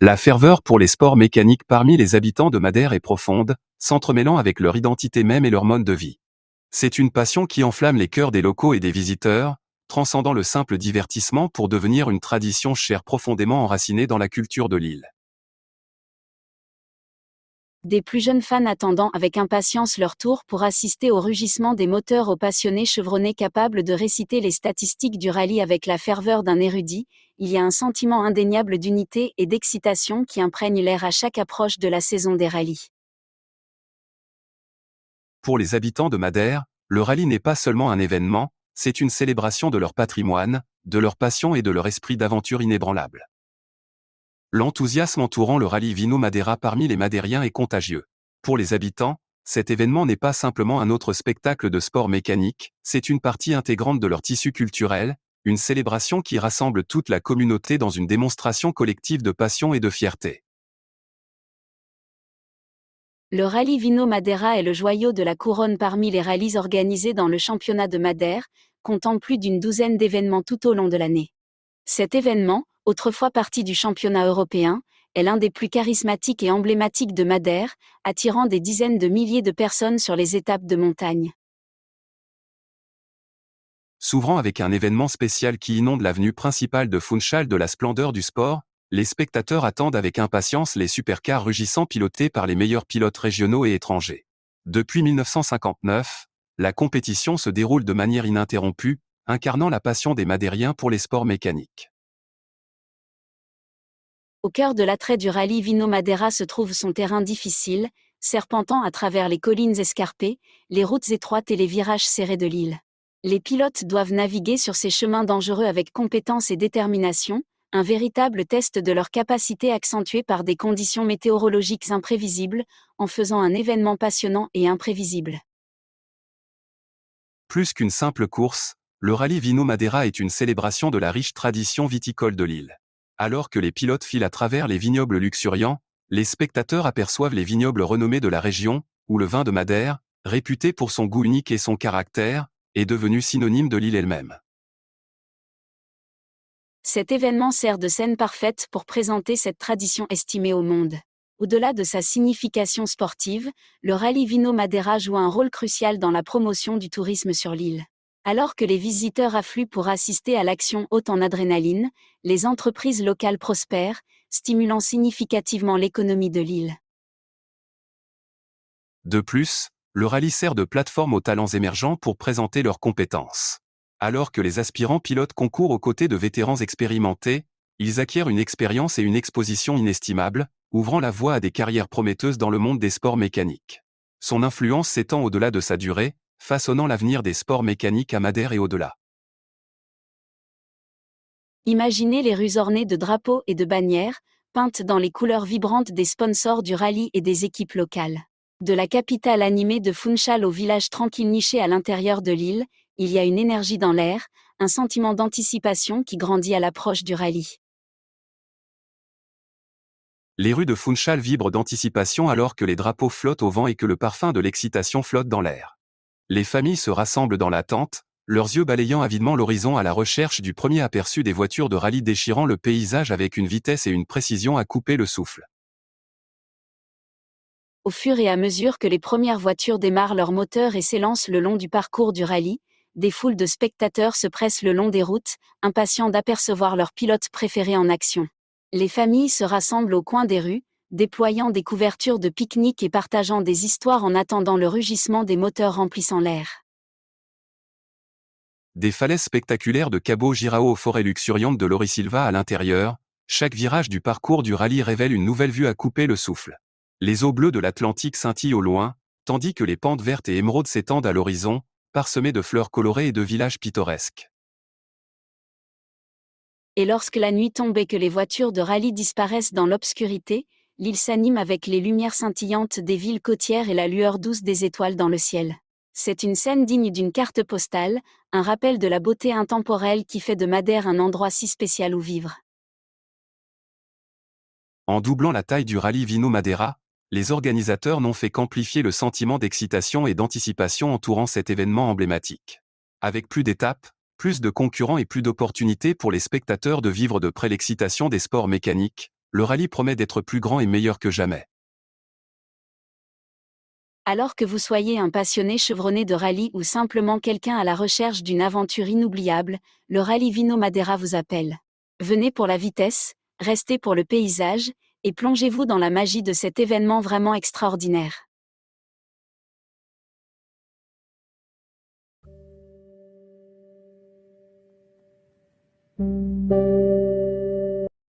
La ferveur pour les sports mécaniques parmi les habitants de Madère est profonde, s'entremêlant avec leur identité même et leur mode de vie. C'est une passion qui enflamme les cœurs des locaux et des visiteurs, transcendant le simple divertissement pour devenir une tradition chère profondément enracinée dans la culture de l'île. Des plus jeunes fans attendant avec impatience leur tour pour assister au rugissement des moteurs aux passionnés chevronnés capables de réciter les statistiques du rallye avec la ferveur d'un érudit, il y a un sentiment indéniable d'unité et d'excitation qui imprègne l'air à chaque approche de la saison des rallyes. Pour les habitants de Madère, le rallye n'est pas seulement un événement, c'est une célébration de leur patrimoine, de leur passion et de leur esprit d'aventure inébranlable. L'enthousiasme entourant le rallye Vino Madeira parmi les Madériens est contagieux. Pour les habitants, cet événement n'est pas simplement un autre spectacle de sport mécanique, c'est une partie intégrante de leur tissu culturel, une célébration qui rassemble toute la communauté dans une démonstration collective de passion et de fierté. Le rallye Vino Madeira est le joyau de la couronne parmi les rallyes organisés dans le championnat de Madère, comptant plus d'une douzaine d'événements tout au long de l'année. Cet événement, autrefois partie du championnat européen, est l'un des plus charismatiques et emblématiques de Madère, attirant des dizaines de milliers de personnes sur les étapes de montagne. S'ouvrant avec un événement spécial qui inonde l'avenue principale de Funchal de la splendeur du sport, les spectateurs attendent avec impatience les supercars rugissants pilotés par les meilleurs pilotes régionaux et étrangers. Depuis 1959, la compétition se déroule de manière ininterrompue, incarnant la passion des Madériens pour les sports mécaniques. Au cœur de l'attrait du rallye Vino Madeira se trouve son terrain difficile, serpentant à travers les collines escarpées, les routes étroites et les virages serrés de l'île. Les pilotes doivent naviguer sur ces chemins dangereux avec compétence et détermination, un véritable test de leur capacité accentuée par des conditions météorologiques imprévisibles, en faisant un événement passionnant et imprévisible. Plus qu'une simple course, le rallye Vino Madeira est une célébration de la riche tradition viticole de l'île. Alors que les pilotes filent à travers les vignobles luxuriants, les spectateurs aperçoivent les vignobles renommés de la région, où le vin de Madère, réputé pour son goût unique et son caractère, est devenu synonyme de l'île elle-même. Cet événement sert de scène parfaite pour présenter cette tradition estimée au monde. Au-delà de sa signification sportive, le rallye Vino Madeira joue un rôle crucial dans la promotion du tourisme sur l'île. Alors que les visiteurs affluent pour assister à l'action haute en adrénaline, les entreprises locales prospèrent, stimulant significativement l'économie de l'île. De plus, le rallye sert de plateforme aux talents émergents pour présenter leurs compétences. Alors que les aspirants pilotes concourent aux côtés de vétérans expérimentés, ils acquièrent une expérience et une exposition inestimables, ouvrant la voie à des carrières prometteuses dans le monde des sports mécaniques. Son influence s'étend au-delà de sa durée, façonnant l'avenir des sports mécaniques à Madère et au-delà. Imaginez les rues ornées de drapeaux et de bannières, peintes dans les couleurs vibrantes des sponsors du rallye et des équipes locales. De la capitale animée de Funchal au village tranquille niché à l'intérieur de l'île, il y a une énergie dans l'air, un sentiment d'anticipation qui grandit à l'approche du rallye. Les rues de Funchal vibrent d'anticipation alors que les drapeaux flottent au vent et que le parfum de l'excitation flotte dans l'air. Les familles se rassemblent dans l'attente, leurs yeux balayant avidement l'horizon à la recherche du premier aperçu des voitures de rallye déchirant le paysage avec une vitesse et une précision à couper le souffle. Au fur et à mesure que les premières voitures démarrent leur moteur et s'élancent le long du parcours du rallye, des foules de spectateurs se pressent le long des routes, impatients d'apercevoir leur pilote préféré en action. Les familles se rassemblent au coin des rues, déployant des couvertures de pique-nique et partageant des histoires en attendant le rugissement des moteurs remplissant l'air. Des falaises spectaculaires de Cabo Girao aux forêts luxuriantes de Lorisilva à l'intérieur, chaque virage du parcours du rallye révèle une nouvelle vue à couper le souffle. Les eaux bleues de l'Atlantique scintillent au loin, tandis que les pentes vertes et émeraudes s'étendent à l'horizon, parsemées de fleurs colorées et de villages pittoresques. Et lorsque la nuit tombe et que les voitures de rallye disparaissent dans l'obscurité, l'île s'anime avec les lumières scintillantes des villes côtières et la lueur douce des étoiles dans le ciel. C'est une scène digne d'une carte postale, un rappel de la beauté intemporelle qui fait de Madère un endroit si spécial où vivre. En doublant la taille du rallye Vino Madeira, les organisateurs n'ont fait qu'amplifier le sentiment d'excitation et d'anticipation entourant cet événement emblématique. Avec plus d'étapes, plus de concurrents et plus d'opportunités pour les spectateurs de vivre de près l'excitation des sports mécaniques, le rallye promet d'être plus grand et meilleur que jamais. Alors que vous soyez un passionné chevronné de rallye ou simplement quelqu'un à la recherche d'une aventure inoubliable, le rallye Vino Madeira vous appelle. Venez pour la vitesse, restez pour le paysage, et plongez-vous dans la magie de cet événement vraiment extraordinaire.